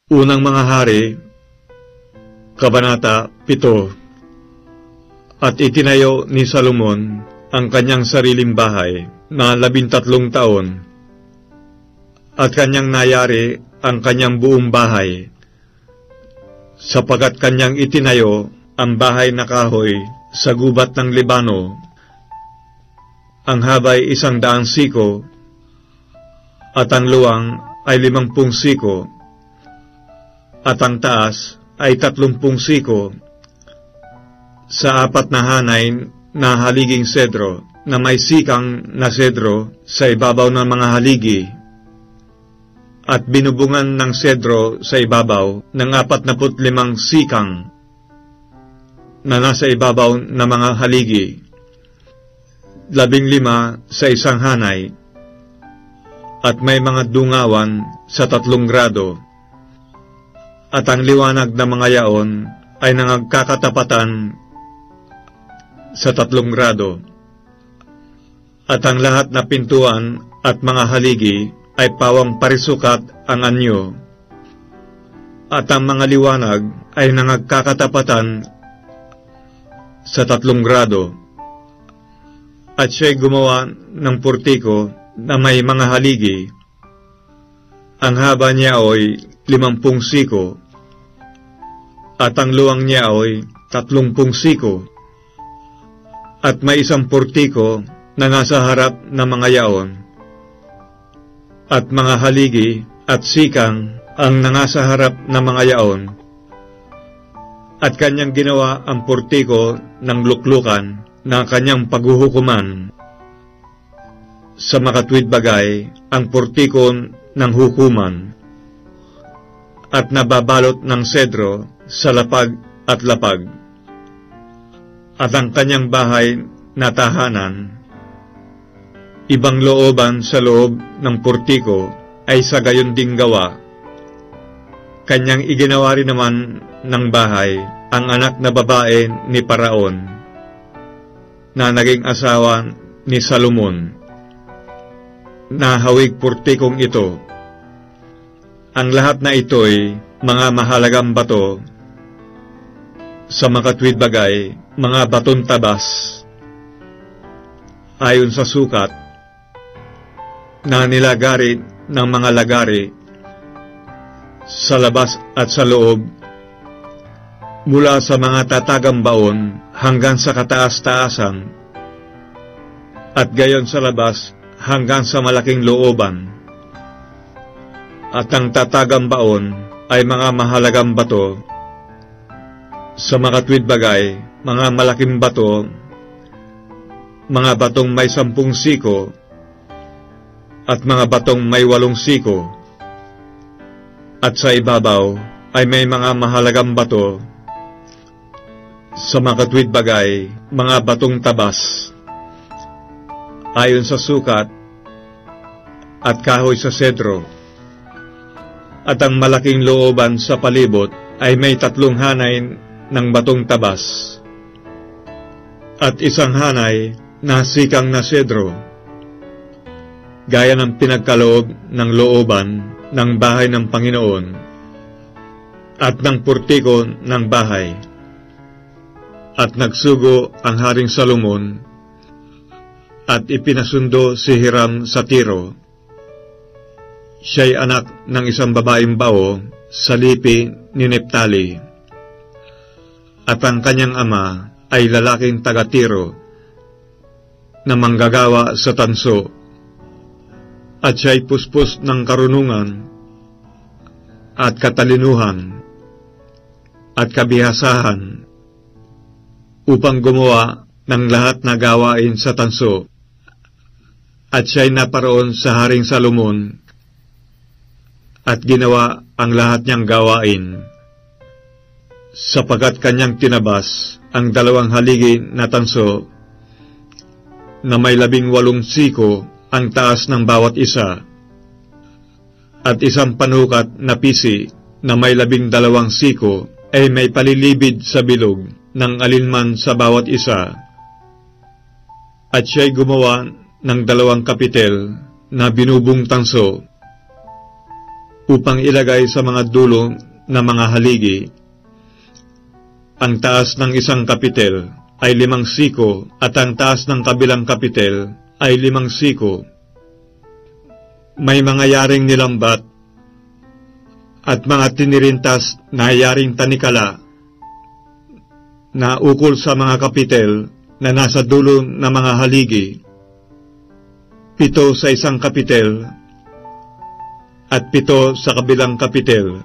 Unang Mga Hari, Kabanata 7. At itinayo ni Salomon ang kanyang sariling bahay na 13 taon, at kanyang nayari ang kanyang buong bahay, sapagkat kanyang itinayo ang bahay na kahoy sa gubat ng Libano. Ang habay 100 siko, at ang luwang ay 50 siko, at ang taas ay 30 siko, sa 4 na hanay na haliging sedro, na may sikang na sedro sa ibabaw ng mga haligi, at binubungan ng sedro sa ibabaw ng 45 sikang na nasa ibabaw ng mga haligi, 15 sa isang hanay, at may mga dungawan sa 3 grado, at ang liwanag ng mga yaon ay nangagkakatapatan sa 3 grado, at ang lahat na pintuan at mga haligi ay pawang parisukat ang anyo, at ang mga liwanag ay nangagkakatapatan sa 3 grado. At siya'y gumawa ng portiko na may mga haligi. Ang haba niya ay 50 siko, at ang luwang niya ay 30 siko, at may isang portiko na nasa harap ng mga yaon, at mga haligi at sikang ang nasa harap ng mga yaon. At kanyang ginawa ang portiko ng luklukan na kanyang paghuhukuman. Sa makatwid bagay ang portiko ng hukuman, at nababalot ng sedro sa lapag at lapag. At ang kanyang bahay na tahanan, ibang looban sa loob ng portiko, ay sa gayon ding gawa. Kanyang iginawa rin naman ng bahay ang anak na babae ni Paraon, na naging asawa ni Salomon, na hawig portikong ito. Ang lahat na ito'y mga mahalagang bato, sa makatwid bagay, mga batong tabas, ayon sa sukat, na nilagari ng mga lagari, sa labas at sa loob, mula sa mga tatagang baon hanggang sa kataas-taasan, at gayon sa labas hanggang sa malaking looban. At ang tatagang baon ay mga mahalagang bato, sa makatwid bagay, mga malaking bato, mga batong may 10 siko, at mga batong may 8 siko. At sa ibabaw ay may mga mahalagang bato, sa makatwid bagay, mga batong tabas, ayon sa sukat, at kahoy sa sedro. At ang malaking looban sa palibot ay may 3 hanay ng batong tabas, at isang hanay na sikang na sedro, gaya ng pinagkaloob ng looban ng bahay ng Panginoon, at ng portiko ng bahay. At nagsugo ang Haring Salomon, at ipinasundo si Hiram sa Tiro. Siya'y anak ng isang babaeng bao sa lipi ni Neptali, at ang kanyang ama ay lalaking taga-Tiro, na manggagawa sa tanso, at siya'y puspos ng karunungan, at katalinuhan, at kabihasahan, upang gumawa ng lahat na gawain sa tanso. At siya'y naparoon sa Haring Salomon, at ginawa ang lahat niyang gawain, sapagkat kanyang tinabas ang 2 haligi na tanso, na may 18 siko ang taas ng bawat isa, at isang panukat na pisi na may 12 siko ay may palilibid sa bilog ng alinman sa bawat isa. At siya'y gumawa ng 2 kapitel na binubong tanso, upang ilagay sa mga dulo ng mga haligi. Ang taas ng isang kapitel ay 5 siko at ang taas ng kabilang kapitel ay 5 siko. May mga yaring nilambat at mga tinirintas na yaring tanikala na ukol sa mga kapitel na nasa dulo ng mga haligi. 7 sa isang kapitel at 7 sa kabilang kapitel.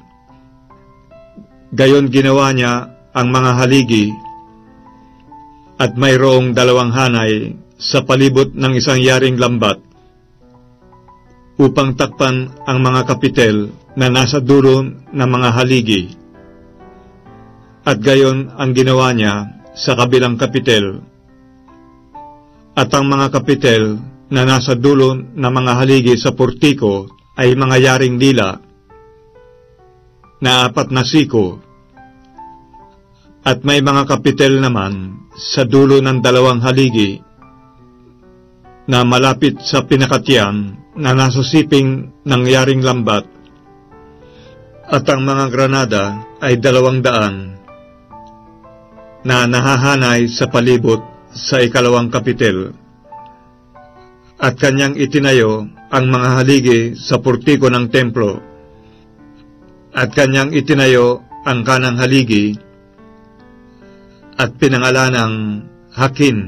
Gayon ginawa niya ang mga haligi at mayroong 2 hanay sa palibot ng isang yaring lambat upang takpan ang mga kapitel na nasa dulo ng mga haligi. At gayon ang ginawa niya sa kabilang kapitel. At ang mga kapitel na nasa dulo ng mga haligi sa portiko ay mga yaring dila na 4 na siko. At may mga kapitel naman sa dulo ng 2 haligi na malapit sa pinakatiyan na nasa siping ng yaring lambat. At ang mga granada ay 200 na nahahanay sa palibot sa 2 kapitel. At kanyang itinayo ang mga haligi sa portiko ng templo. At kanyang itinayo ang kanang haligi at pinangalanang Hakin.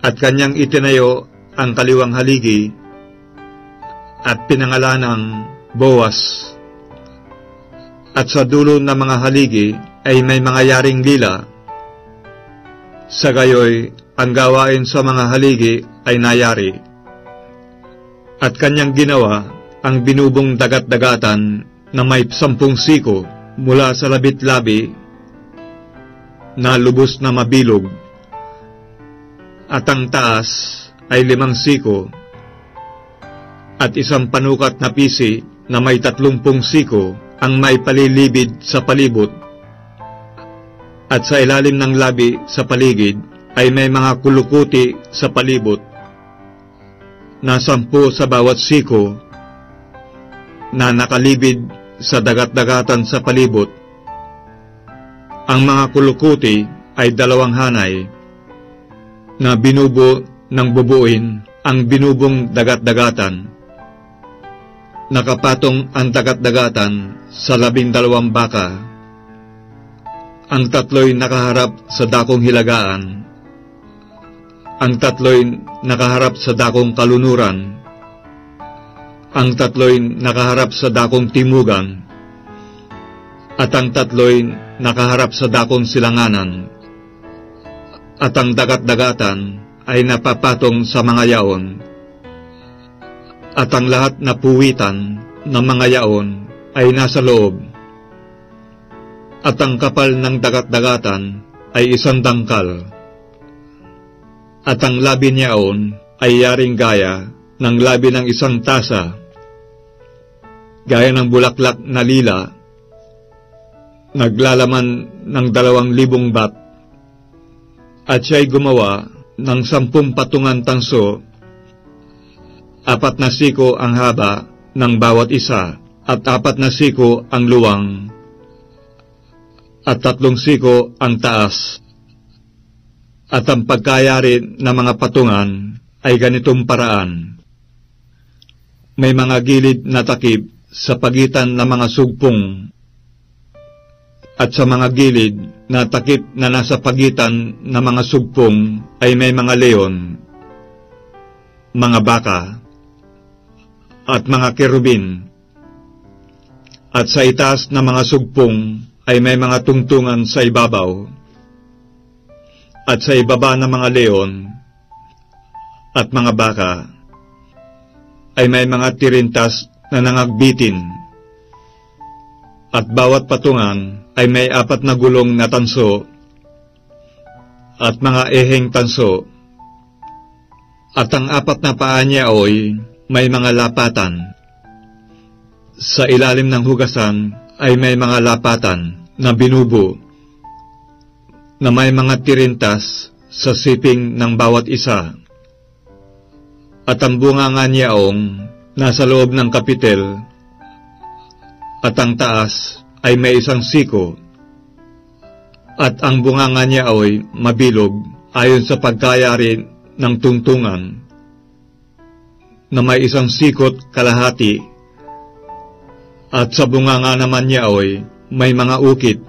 At kanyang itinayo ang kaliwang haligi at pinangalanang Boas. At sa dulo ng mga haligi ay may mga yaring lila. Sa gayoy, ang gawain sa mga haligi ay nayari. At kanyang ginawa ang binubong dagat-dagatan na may 10 siko mula sa labit-labi na lubos na mabilog. At ang taas ay 5 siko at isang panukat na pisi na may 30 siko ang may palilibid sa palibot. At sa ilalim ng labi sa paligid ay may mga kulukuti sa palibot na 10 sa bawat siko na nakalibid sa dagat-dagatan sa palibot. Ang mga kulukuti ay 2 hanay na binubo ng bubuin ang binubong dagat-dagatan. Nakapatong ang dagat-dagatan sa 12 baka. Ang 3 nakaharap sa dakong hilagaan. Ang 3 nakaharap sa dakong kalunuran. Ang 3 nakaharap sa dakong timugan. At ang 3 nakaharap sa dakong silanganan. At ang dagat-dagatan ay napapatong sa mga yaon. At ang lahat na puwitan ng mga yaon ay nasa loob. At ang kapal ng dagat-dagatan ay 1 dangkal. At ang labi niyaon ay yaring gaya ng labi ng 1 tasa, gaya ng bulaklak na lila, naglalaman ng 2,000 bat. At siya'y gumawa ng 10 patungan tanso, 4 na siko ang haba ng bawat isa, at 4 na siko ang luwang, at 3 siko ang taas. At ang pagkayari ng mga patungan ay ganitong paraan. May mga gilid na takip sa pagitan ng mga sugpong, at sa mga gilid na takip na nasa pagitan ng mga sugpong ay may mga leon, mga baka, at mga kerubin. At sa itaas ng mga sugpong ay may mga tungtungan sa ibabaw. At sa ibaba ng mga leon at mga baka ay may mga tirintas na nangagbitin. At bawat patungan ay may 4 na gulong na tanso at mga eheng tanso. At ang 4 na paa niya ay may mga lapatan. Sa ilalim ng hugasan ay may mga lapatan na binubo na may mga tirintas sa siping ng bawat isa. At ang bunganga niyaong nasa loob ng kapitel at ang taas ay may isang siko, at ang bunganga niya ay mabilog ayon sa pagkayari ng tungtungan, na may isang sikot kalahati, at sa bunganga naman niya ay may mga ukit,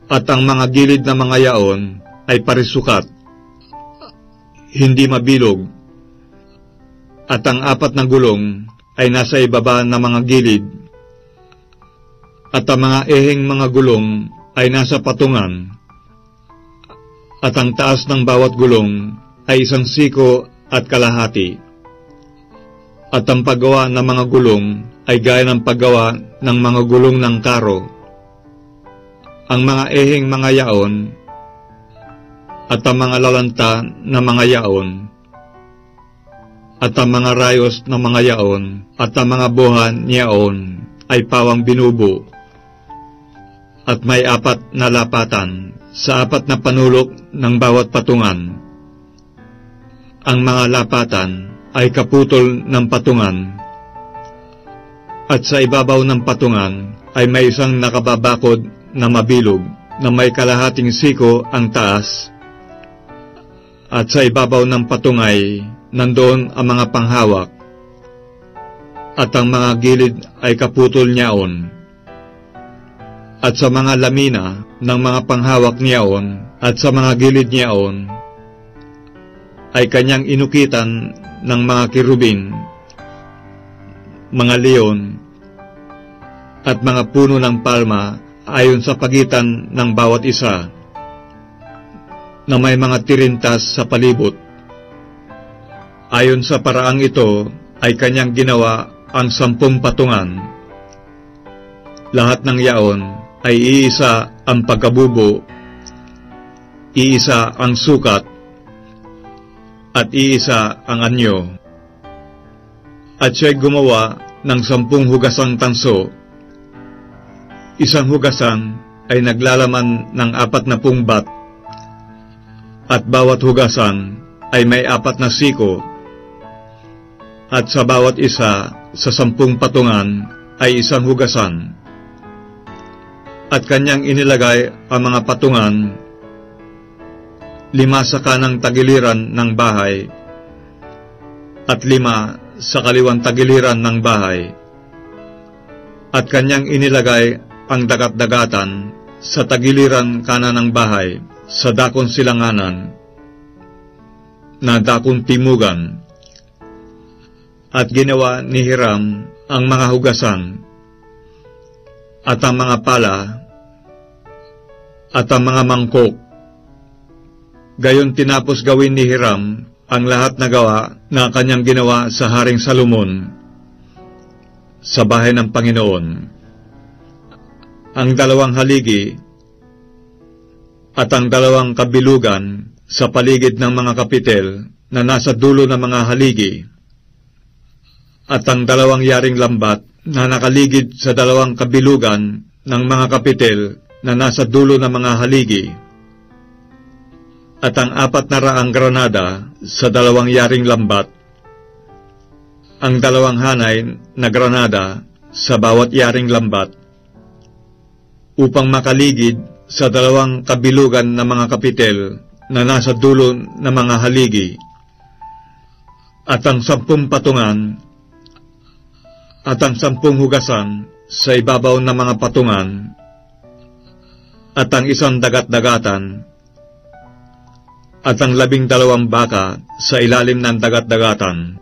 at ang mga gilid na mga yaon ay parisukat, hindi mabilog, at ang apat na gulong ay nasa ibaba ng mga gilid, at ang mga eheng mga gulong ay nasa patungan, at ang taas ng bawat gulong ay isang siko at kalahati, at ang paggawa ng mga gulong ay gaya ng paggawa ng mga gulong ng karo. Ang mga eheng mga yaon at ang mga lalanta na mga yaon, at ang mga rayos ng mga yaon, at ang mga buhan niyaon ay pawang binubo, at may apat na lapatan sa apat na panulok ng bawat patungan. Ang mga lapatan ay kaputol ng patungan, at sa ibabaw ng patungan ay may isang nakababakod na mabilog na may kalahating siko ang taas, at sa ibabaw ng patungay nandoon ang mga panghawak, at ang mga gilid ay kaputol niyaon, at sa mga lamina ng mga panghawak niyaon at sa mga gilid niyaon ay kanyang inukitan ng mga kirubin, mga leon, at mga puno ng palma ayon sa pagitan ng bawat isa, na may mga tirintas sa palibot. Ayon sa paraang ito ay kanyang ginawa ang 10 patungan. Lahat ng yaon ay iisa ang pagkabubo, iisa ang sukat, at iisa ang anyo. At siya'y gumawa ng 10 hugasang tanso. Isang hugasan ay naglalaman ng 40 bat, at bawat hugasan ay may 4 na siko, at sa bawat isa sa 10 patungan ay isang hugasan. At kanyang inilagay ang mga patungan, 5 sa kanang tagiliran ng bahay, at 5 sa kaliwang tagiliran ng bahay. At kanyang inilagay ang dagat-dagatan sa tagiliran kanan ng bahay, sa dakong silanganan, na dakong timugan. At ginawa ni Hiram ang mga hugasan, at ang mga pala, at ang mga mangkok. Gayon tinapos gawin ni Hiram ang lahat na gawa na kanyang ginawa sa Haring Salomon sa bahay ng Panginoon. Ang 2 haligi at ang 2 kabilugan sa paligid ng mga kapitel na nasa dulo ng mga haligi, at ang 2 yaring lambat na nakaligid sa 2 kabilugan ng mga kapitel na nasa dulo ng mga haligi, at ang 400 granada sa 2 yaring lambat, ang 2 hanay na granada sa bawat yaring lambat, upang makaligid sa 2 kabilugan ng mga kapitel na nasa dulo ng mga haligi, at ang 10 patungan, at ang 10 hugasan sa ibabaw ng mga patungan, at ang 1 dagat-dagatan, at ang 12 baka sa ilalim ng dagat-dagatan,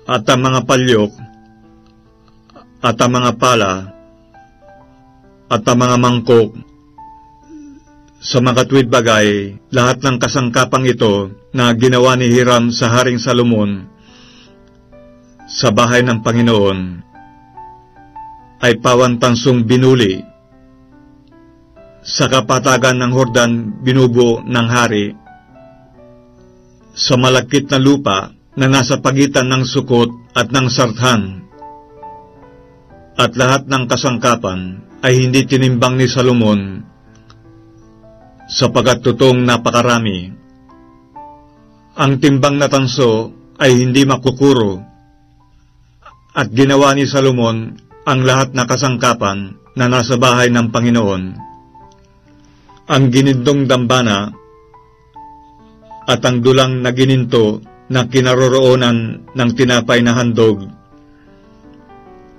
at ang mga palyok, at ang mga pala, at ang mga mangkok. Sa makatwid bagay, lahat ng kasangkapang ito na ginawa ni Hiram sa Haring Salomon sa bahay ng Panginoon ay pawantansong binuli. Sa kapatagan ng Hordan binubo ng hari, sa malakit na lupa na nasa pagitan ng Sukot at ng Sarthan. At lahat ng kasangkapan ay hindi tinimbang ni Salomon, sapagat totoong napakarami. Ang timbang na tanso ay hindi makukuro, At ginawa ni Salomon ang lahat na kasangkapan na nasa bahay ng Panginoon, ang ginindong dambana at ang dulang na gininto na kinaroroonan ng tinapay na handog,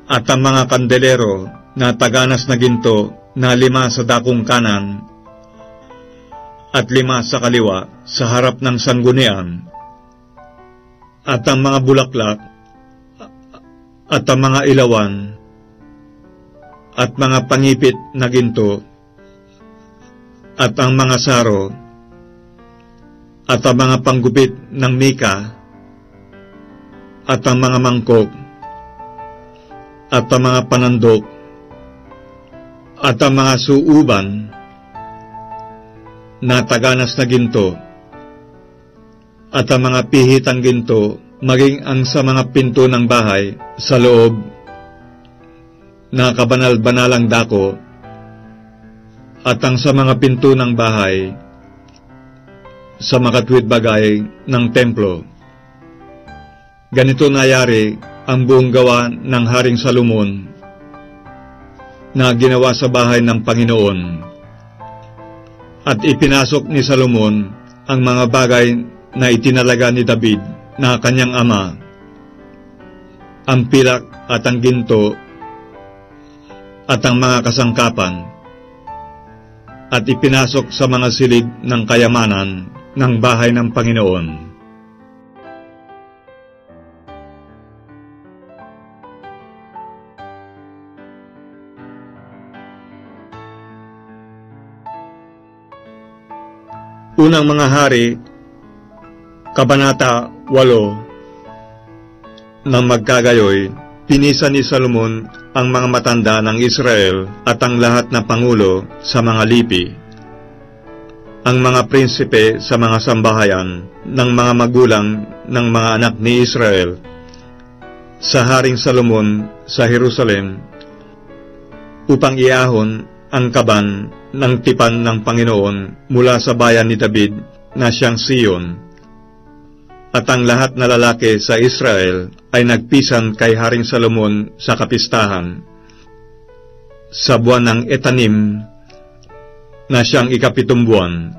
at ang mga kandelero na taganas na ginto na 5 sa dakong kanan at 5 sa kaliwa sa harap ng sanggunian, at ang mga bulaklak at ang mga ilawan at mga pangipit na ginto at ang mga saro at ang mga panggupit ng mika at ang mga mangkok at ang mga panandok at ang mga suuban na taganas na ginto at ang mga pihitang ginto, maging ang sa mga pinto ng bahay sa loob na kabanal-banalang dako at ang sa mga pinto ng bahay sa makatwid bagay ng templo. Ganito nayari ang buong gawa ng Haring Salomon na ginawa sa bahay ng Panginoon. At ipinasok ni Salomon ang mga bagay na itinalaga ni David na kanyang ama, ang pilak at ang ginto at ang mga kasangkapan, at ipinasok sa mga silid ng kayamanan ng bahay ng Panginoon. Unang Mga Hari, Kabanata 8. Nang magkagayoy, pinisa ni Salomon ang mga matanda ng Israel at ang lahat na pangulo sa mga lipi, ang mga prinsipe sa mga sambahayan ng mga magulang ng mga anak ni Israel, sa Haring Salomon sa Jerusalem, upang iahon ang kaban ng tipan ng Panginoon mula sa bayan ni David na siyang Sion. At ang lahat na lalaki sa Israel ay nagpisan kay Haring Salomon sa kapistahan sa buwan ng Etanim na siyang 7 buwan.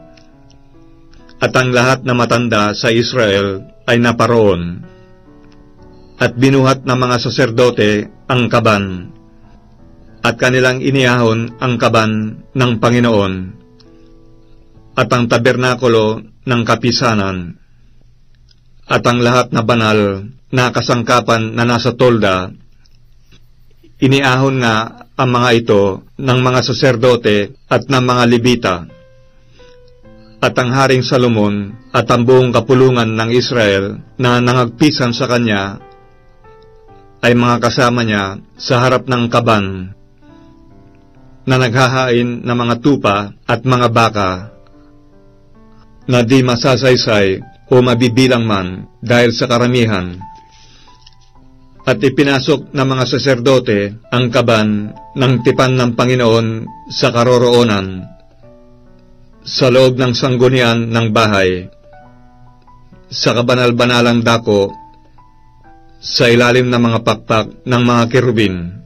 At ang lahat na matanda sa Israel ay naparoon. At binuhat ng mga saserdote ang kaban, at kanilang inihahon ang kaban ng Panginoon at ang tabernakulo ng kapisanan at ang lahat na banal na kasangkapan na nasa tolda. Iniahon nga ang mga ito ng mga saserdote at ng mga Levita. At ang Haring Salomon at ang buong kapulungan ng Israel na nangagpisan sa kanya ay mga kasama niya sa harap ng kaban na naghahain ng mga tupa at mga baka na di masasaysay o mabibilang man dahil sa karamihan. At ipinasok ng mga saserdote ang kaban ng tipan ng Panginoon sa karoroonan sa loob ng sanggunian ng bahay, sa kabanal-banalang dako, sa ilalim ng mga pakpak ng mga kerubin,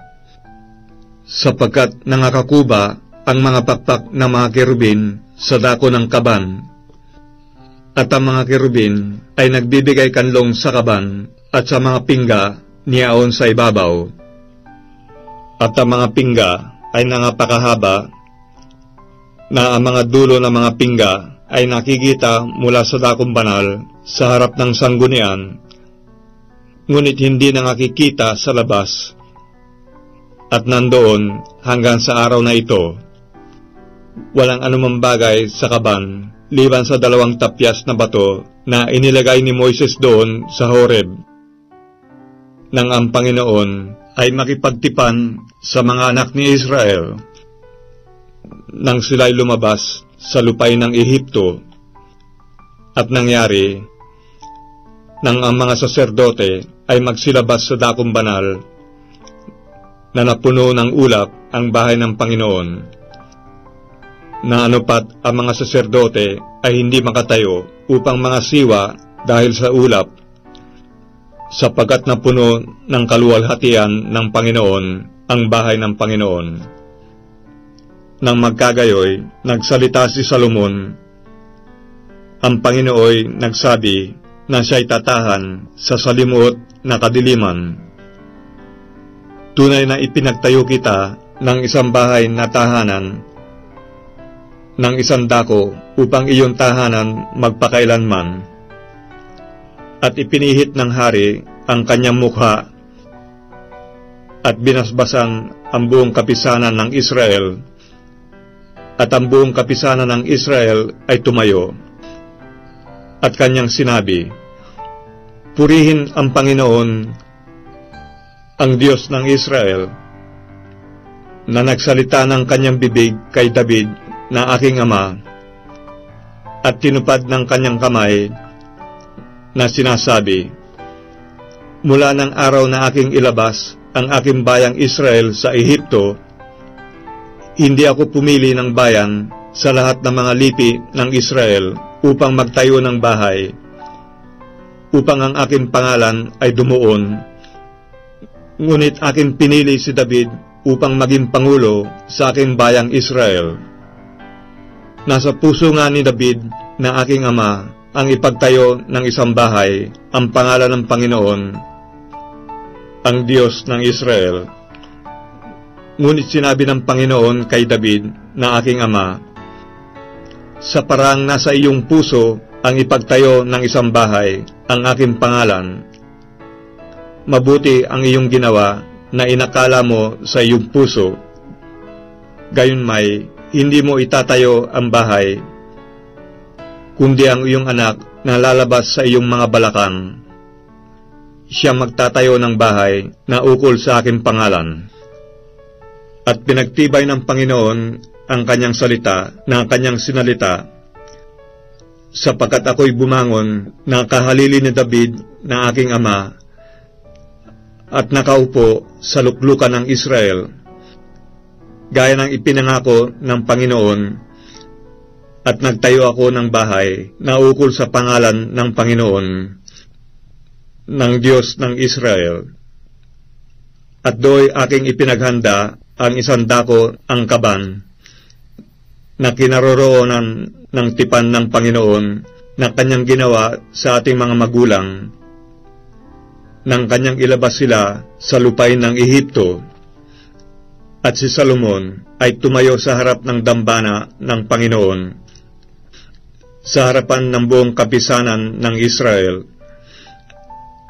sapagkat nangakakuba ang mga pakpak ng mga kerubin sa dako ng kaban, at ang mga kerubin ay nagbibigay kanlong sa kaban at sa mga pingga niyaon sa ibabaw. At ang mga pingga ay nangapakahaba na ang mga dulo ng mga pingga ay nakikita mula sa dakong banal sa harap ng sanggunian, ngunit hindi nakikita sa labas. At nandoon hanggang sa araw na ito, walang anumang bagay sa kaban liban sa 2 tapyas na bato na inilagay ni Moises doon sa Horeb, nang ang Panginoon ay makipagtipan sa mga anak ni Israel nang sila'y lumabas sa lupay ng Ehipto. At nangyari nang ang mga saserdote ay magsilabas sa dakong banal na napuno ng ulap ang bahay ng Panginoon, na anupat ang mga saserdote ay hindi makatayo upang mga siwa dahil sa ulap, sapagkat napuno ng kaluwalhatian ng Panginoon ang bahay ng Panginoon. Nang magkagayoy, nagsalita si Salomon. Ang Panginooy nagsabi na siya'y tatahan sa salimuot na kadiliman. Tunay na ipinagtayo kita ng isang bahay na tahanan, ng isang dako upang iyong tahanan magpakailanman. At ipinihit ng hari ang kanyang mukha at binasbasan ang buong kapisanan ng Israel. At ang buong kapisanan ng Israel ay tumayo. At kanyang sinabi, "Purihin ang Panginoon, ang Diyos ng Israel, na nagsalita ng kanyang bibig kay David na aking ama, at tinupad ng kanyang kamay na sinasabi, mula ng araw na aking ilabas ang aking bayang Israel sa Ehipto, hindi ako pumili ng bayan sa lahat ng mga lipi ng Israel upang magtayo ng bahay, upang ang aking pangalan ay dumuon. Ngunit aking pinili si David upang maging pangulo sa aking bayang Israel. Nasa puso nga ni David na aking ama ang ipagtayo ng isang bahay, ang pangalan ng Panginoon, ang Diyos ng Israel. Ngunit sinabi ng Panginoon kay David na aking ama, sa parang nasa iyong puso ang ipagtayo ng isang bahay, ang aking pangalan. Mabuti ang iyong ginawa na inakala mo sa iyong puso. Gayunmay, hindi mo itatayo ang bahay, kundi ang iyong anak na lalabas sa iyong mga balakang. Siya magtatayo ng bahay na ukol sa aking pangalan. At pinagtibay ng Panginoon ang kanyang salita na kanyang sinalita, sapagkat ako'y bumangon na kahalili ni David na aking ama, at nakaupo sa luklukan ng Israel, gaya ng ipinangako ng Panginoon, at nagtayo ako ng bahay na ukol sa pangalan ng Panginoon, ng Diyos ng Israel. At do'y aking ipinaghanda ang isang dako ang kaban, na kinaroroonan ng tipan ng Panginoon na kanyang ginawa sa ating mga magulang, nang kanyang ilabas sila sa lupain ng Ehipto. At si Salomon ay tumayo sa harap ng dambana ng Panginoon, sa harapan ng buong kapisanan ng Israel,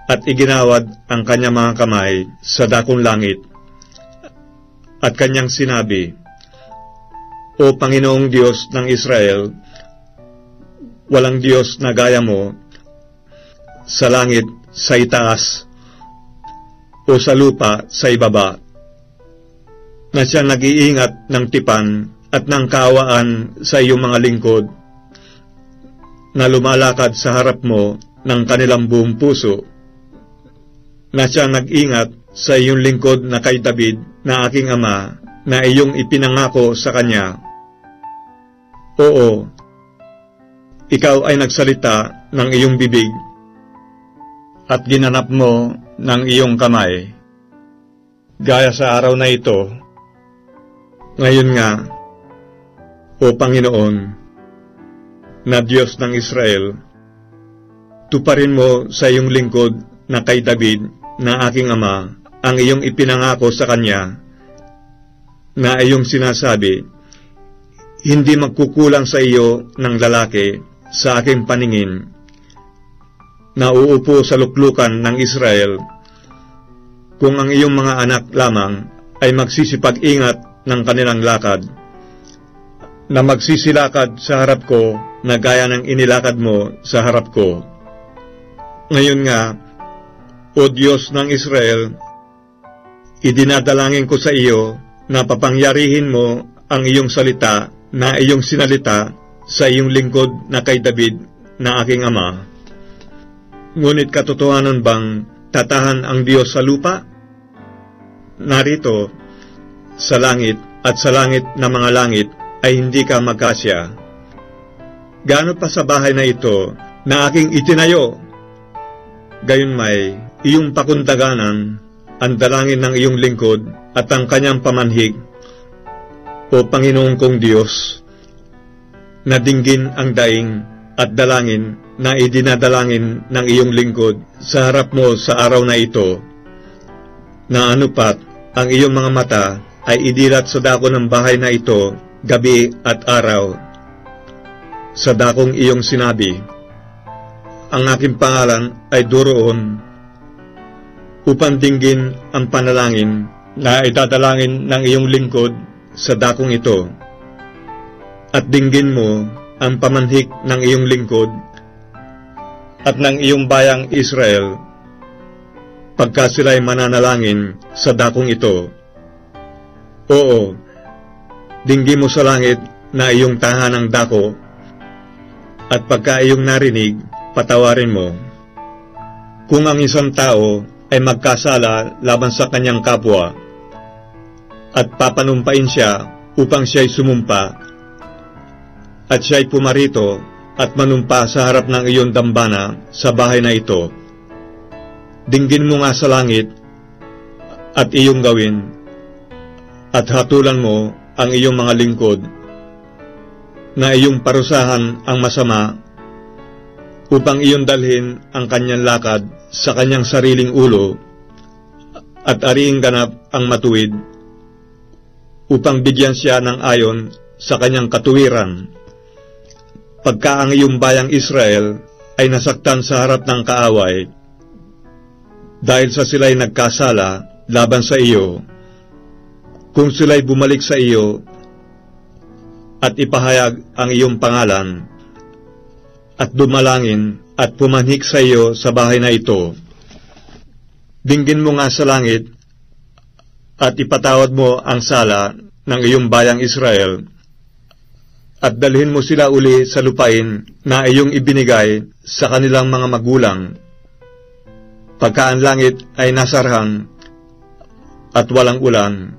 at iginawad ang kanyang mga kamay sa dakong langit, at kanyang sinabi, O Panginoong Diyos ng Israel, walang Diyos na gaya mo sa langit sa itaas o sa lupa sa ibaba, na siya nag-iingat ng tipan at ng kaawaan sa iyong mga lingkod, na lumalakad sa harap mo ng kanilang buong puso, na siya nag-ingat sa iyong lingkod na kay David na aking ama, na iyong ipinangako sa kanya. Oo, ikaw ay nagsalita ng iyong bibig at ginanap mo ng iyong kamay. Gaya sa araw na ito, ngayon nga, O Panginoon, na Diyos ng Israel, tuparin mo sa iyong lingkod na kay David na aking ama ang iyong ipinangako sa kanya, na iyong sinasabi, hindi magkukulang sa iyo ng lalaki sa aking paningin, na uupo sa luklukan ng Israel, kung ang iyong mga anak lamang ay magsisipag-ingat ng kanilang lakad, na magsisilakad sa harap ko na gaya ng inilakad mo sa harap ko. Ngayon nga, O Diyos ng Israel, idinadalangin ko sa iyo na papangyarihin mo ang iyong salita na iyong sinalita sa iyong lingkod na kay David na aking ama. Ngunit katotohanan bang tatahan ang Diyos sa lupa? Narito, sa langit at sa langit na mga langit ay hindi ka magkasya. Gaano pa sa bahay na ito na aking itinayo, gayon may iyong pakundaganan ang dalangin ng iyong lingkod at ang kanyang pamanhig, o Panginoong kong Diyos, na dinggin ang daing at dalangin na idinadalangin ng iyong lingkod sa harap mo sa araw na ito, na anupat ang iyong mga mata ay idilat sa dako ng bahay na ito gabi at araw, sa dakong iyong sinabi, ang aking pangalan ay doroon, upang dinggin ang panalangin na idadalangin ng iyong lingkod sa dakong ito, at dinggin mo ang pamanhik ng iyong lingkod at ng iyong bayang Israel pagka sila'y mananalangin sa dakong ito. Oo, dinggin mo sa langit na iyong tahanang dako, at pagka iyong narinig, patawarin mo. Kung ang isang tao ay magkasala laban sa kanyang kapwa, at papanumpain siya upang siya'y sumumpa, at siya'y pumarito at manumpa sa harap ng iyong dambana sa bahay na ito, dinggin mo nga sa langit at iyong gawin, at hatulan mo ang iyong mga lingkod, na iyong parusahan ang masama, upang iyong dalhin ang kanyang lakad sa kanyang sariling ulo, at ariing ganap ang matuwid, upang bigyan siya ng ayon sa kanyang katuwiran. Pagka ang iyong bayang Israel ay nasaktan sa harap ng kaaway, dahil sa sila'y nagkasala laban sa iyo, kung sila'y bumalik sa iyo at ipahayag ang iyong pangalan, at dumalangin at pumanhik sa iyo sa bahay na ito, dinggin mo nga sa langit at ipatawad mo ang sala ng iyong bayang Israel, at dalhin mo sila uli sa lupain na iyong ibinigay sa kanilang mga magulang, pagka ang langit ay nasarhan at walang ulan,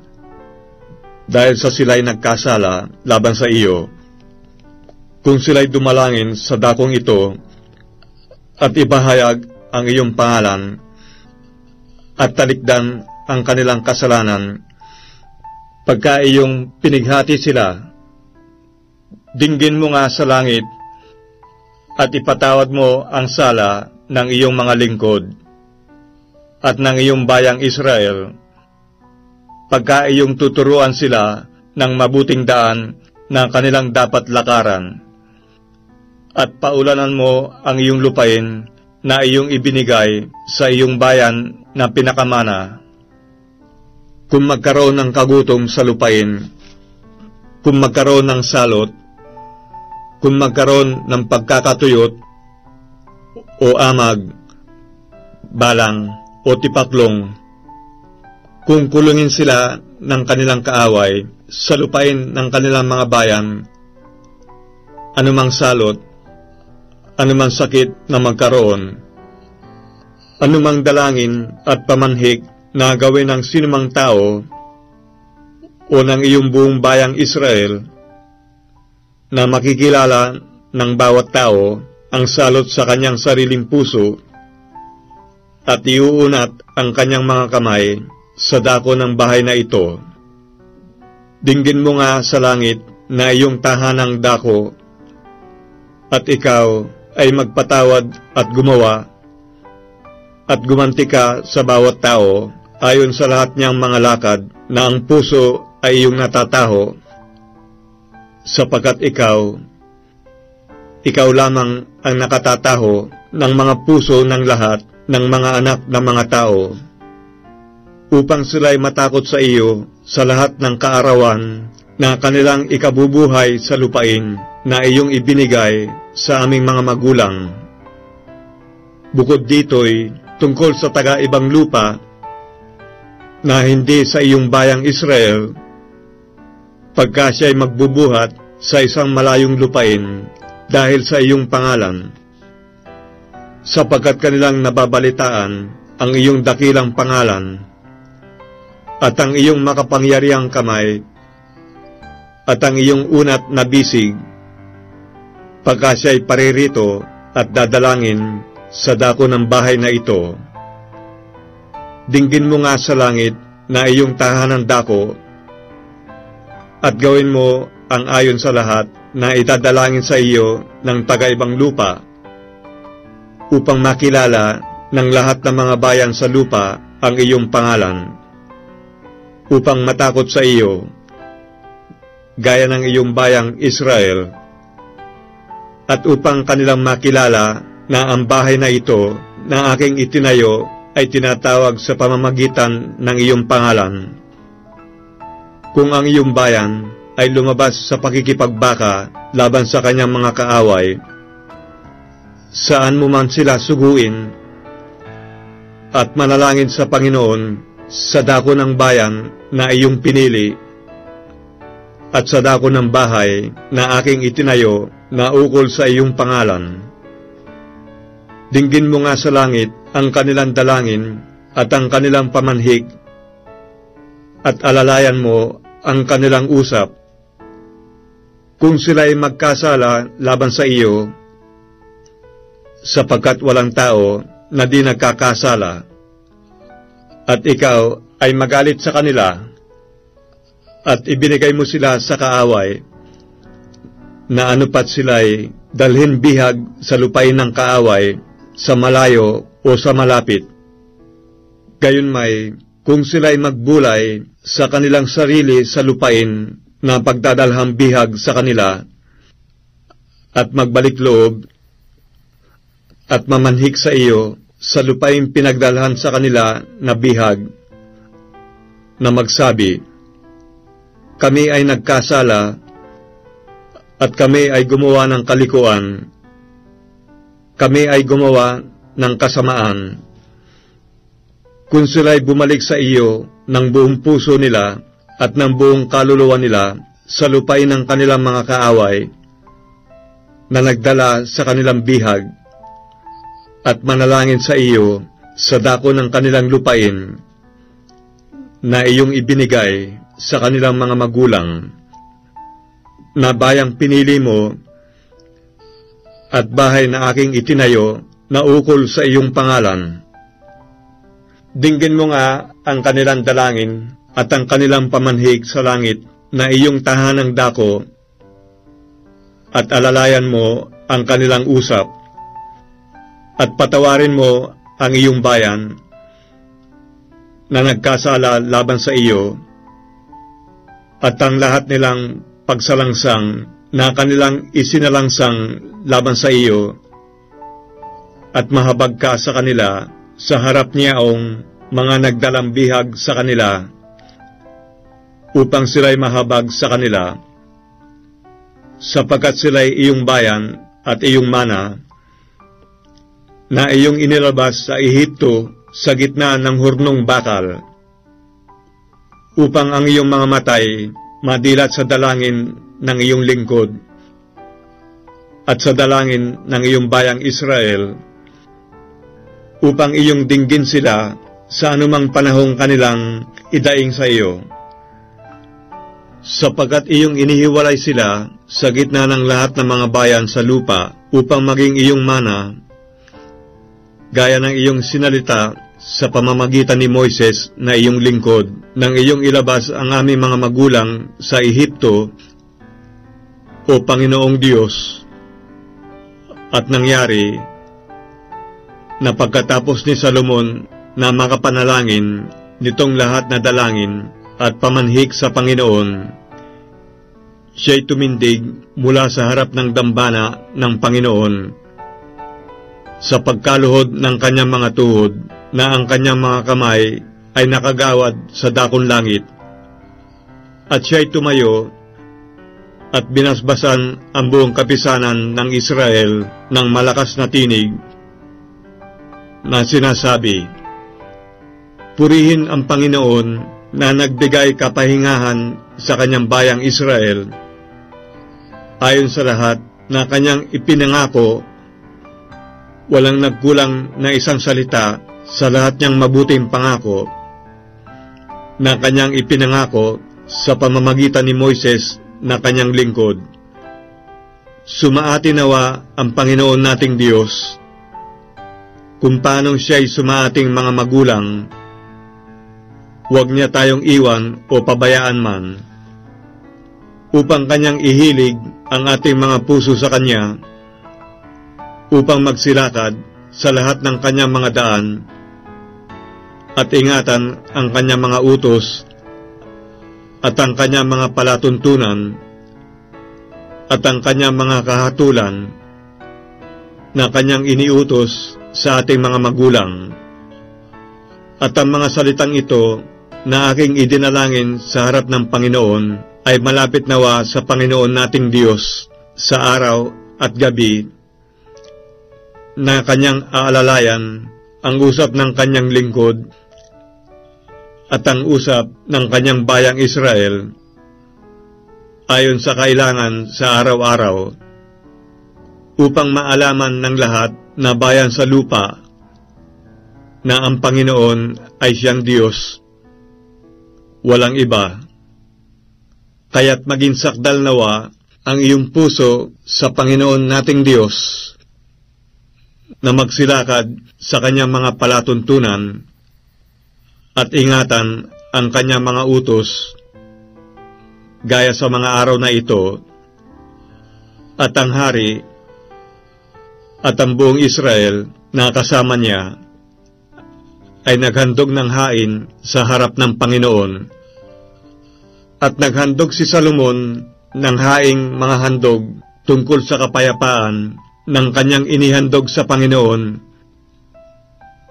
dahil sa sila'y nagkasala laban sa iyo. Kung sila'y dumalangin sa dakong ito at ibahayag ang iyong pangalan at talikdan ang kanilang kasalanan, pagka iyong pinighati sila, dinggin mo nga sa langit at ipatawad mo ang sala ng iyong mga lingkod at ng iyong bayang Israel, pagka iyong tuturuan sila ng mabuting daan na kanilang dapat lakaran, at paulanan mo ang iyong lupain na iyong ibinigay sa iyong bayan na pinakamana. Kung magkaroon ng kagutom sa lupain, kung magkaroon ng salot, kung magkaroon ng pagkakatuyot o amag, balang o tipaklong, kung kulungin sila ng kanilang kaaway sa lupain ng kanilang mga bayan, anumang salot, anumang sakit na magkaroon, anumang dalangin at pamanhik na gawin ng sinumang tao o ng iyong buong bayang Israel, na makikilala ng bawat tao ang salot sa kanyang sariling puso, at iuunat ang kanyang mga kamay sa dako ng bahay na ito, dinggin mo nga sa langit na iyong tahanang dako, at ikaw ay magpatawad at gumawa, at gumanti ka sa bawat tao ayon sa lahat niyang mga lakad na ang puso ay iyong natataho, sapagkat ikaw lamang ang nakatataho ng mga puso ng lahat ng mga anak ng mga tao, upang sila'y matakot sa iyo sa lahat ng kaarawan na kanilang ikabubuhay sa lupain na iyong ibinigay sa aming mga magulang. Bukod dito'y tungkol sa taga-ibang lupa na hindi sa iyong bayang Israel, pagka siya'y magbubuhat sa isang malayong lupain dahil sa iyong pangalan, sapagkat kanilang nababalitaan ang iyong dakilang pangalan at ang iyong makapangyarihang kamay at ang iyong unat na bisig, pagka siya'y paririto at dadalangin sa dako ng bahay na ito. Dinggin mo nga sa langit na iyong tahanang dako, at gawin mo ang ayon sa lahat na itadalangin sa iyo ng taga-ibang lupa, upang makilala ng lahat ng mga bayan sa lupa ang iyong pangalan, upang matakot sa iyo, gaya ng iyong bayang Israel, at upang kanilang makilala na ang bahay na ito na aking itinayo ay tinatawag sa pamamagitan ng iyong pangalan. Kung ang iyong bayan ay lumabas sa pakikipagbaka laban sa kanyang mga kaaway, saan mo man sila suguin, at manalangin sa Panginoon sa dako ng bayan na iyong pinili, at sa dako ng bahay na aking itinayo na ukol sa iyong pangalan. Dinggin mo nga sa langit ang kanilang dalangin at ang kanilang pamanhik, at alalayan mo ang kanilang usap. Kung sila'y magkasala laban sa iyo, sapagkat walang tao na di nagkakasala, at ikaw ay magalit sa kanila, at ibinigay mo sila sa kaaway, na anupat sila'y dalhin bihag sa lupain ng kaaway, sa malayo o sa malapit. Gayunmay, kung sila'y magbulay sa kanilang sarili sa lupain na pagdadalhang bihag sa kanila, at magbalik loob, at mamanhik sa iyo sa lupain pinagdalhan sa kanila na bihag, na magsabi, kami ay nagkasala, at kami ay gumawa ng kalikuan, kami ay gumawa ng kasamaan. Kung sila'y bumalik sa iyo ng buong puso nila at ng buong kaluluwa nila sa lupain ng kanilang mga kaaway, na nagdala sa kanilang bihag, at manalangin sa iyo sa dako ng kanilang lupain, na iyong ibinigay sa kanilang mga magulang, na bayang pinili mo, at bahay na aking itinayo na ukol sa iyong pangalan. Dinggin mo nga ang kanilang dalangin at ang kanilang pamanhik sa langit na iyong tahanang dako, at alalayan mo ang kanilang usap, at patawarin mo ang iyong bayan na nagkasala laban sa iyo, at ang lahat nilang pagsalangsang na kanilang isinalangsang laban sa iyo, at mahabag ka sa kanila sa harap niyaong mga nagdalang bihag sa kanila, upang sila'y mahabag sa kanila, sapagkat sila'y iyong bayan at iyong mana, na iyong inilabas sa Ehipto sa gitna ng hurnong bakal, upang ang iyong mga matay madilat sa dalangin ng iyong lingkod, at sa dalangin ng iyong bayang Israel, upang iyong dinggin sila sa anumang panahong kanilang idaing sa iyo, sapagkat iyong inihiwalay sila sa gitna ng lahat ng mga bayan sa lupa, upang maging iyong mana, gaya ng iyong sinalita sa pamamagitan ni Moises na iyong lingkod, nang iyong ilabas ang aming mga magulang sa Ehipto, o Panginoong Diyos. At nangyari na pagkatapos ni Salomon na makapanalangin nitong lahat na dalangin at pamanhik sa Panginoon, siya'y tumindig mula sa harap ng dambana ng Panginoon, sa pagkaluhod ng kanyang mga tuhod, na ang kanyang mga kamay ay nakagawad sa dakong langit, at siya'y tumayo at binasbasan ang buong kapisanan ng Israel ng malakas na tinig, na sinasabi, purihin ang Panginoon na nagbigay kapahingahan sa kanyang bayang Israel, ayon sa lahat na kanyang ipinangako. Walang nagkulang na isang salita sa lahat niyang mabuting pangako na kanyang ipinangako sa pamamagitan ni Moises na kanyang lingkod. Sumaati nawa ang Panginoon nating Diyos kung paanong siya'y sumaating mga magulang, huwag niya tayong iwan o pabayaan man, upang kanyang ihilig ang ating mga puso sa kanya, upang magsilakad sa lahat ng kanyang mga daan, at ingatan ang kanyang mga utos, at ang kanyang mga palatuntunan, at ang kanyang mga kahatulan, na kanyang iniutos sa ating mga magulang. At ang mga salitang ito na aking idinalangin sa harap ng Panginoon ay malapit nawa sa Panginoon nating Diyos sa araw at gabi, na kanyang aalalayan ang usap ng kanyang lingkod at ang usap ng kanyang bayang Israel ayon sa kailangan sa araw-araw, upang maalaman ng lahat na bayan sa lupa na ang Panginoon ay siyang Diyos, walang iba. Kaya't maging sakdal nawa ang iyong puso sa Panginoon nating Diyos, na magsilakad sa kanyang mga palatuntunan at ingatan ang kanyang mga utos, gaya sa mga araw na ito, at ang hari at ang buong Israel na kasama niya ay naghandog ng hain sa harap ng Panginoon. At naghandog si Salomon ng haing mga handog tungkol sa kapayapaan ng kanyang inihandog sa Panginoon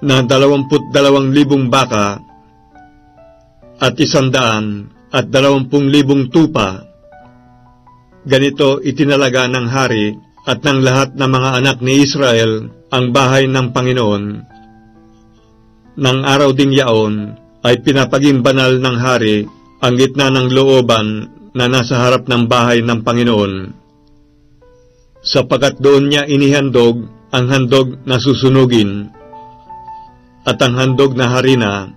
na 22,000 baka at 120,000 tupa. Ganito itinalaga ng hari at ng lahat ng mga anak ni Israel ang bahay ng Panginoon. Nang araw ding yaon ay pinapaging banal ng hari ang gitna ng looban na nasa harap ng bahay ng Panginoon, sapagkat doon niya inihandog ang handog na susunugin, at ang handog na harina,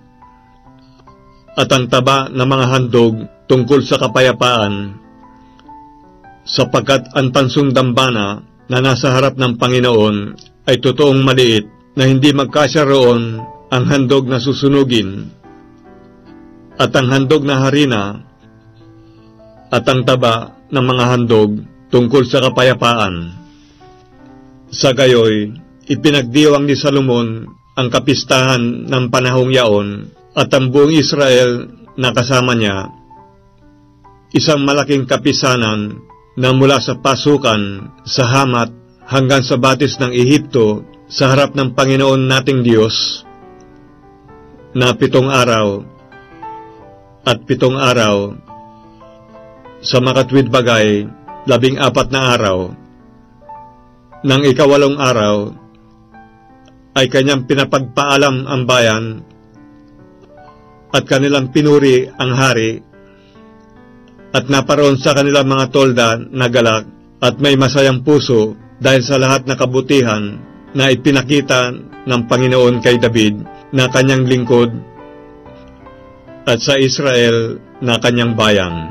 at ang taba ng mga handog tungkol sa kapayapaan, sapagkat ang tansong dambana na nasa harap ng Panginoon ay totoong maliit na hindi magkasya roon ang handog na susunugin, at ang handog na harina, at ang taba ng mga handog tungkol sa kapayapaan. Sa gayoy, ipinagdiwang ni Salomon ang kapistahan ng panahong yaon, at ang buong Israel na kasama niya, isang malaking kapisanan na mula sa pasukan sa Hamat hanggang sa batis ng Ehipto sa harap ng Panginoon nating Diyos, na 7 araw at 7 araw, sa makatwid bagay 14 na araw. Nang 8 araw ay kanyang pinapagpaalam ang bayan at kanilang pinuri ang hari, at naparoon sa kanilang mga tolda na galak at may masayang puso dahil sa lahat na kabutihan na ipinakita ng Panginoon kay David na kanyang lingkod at sa Israel na kanyang bayan.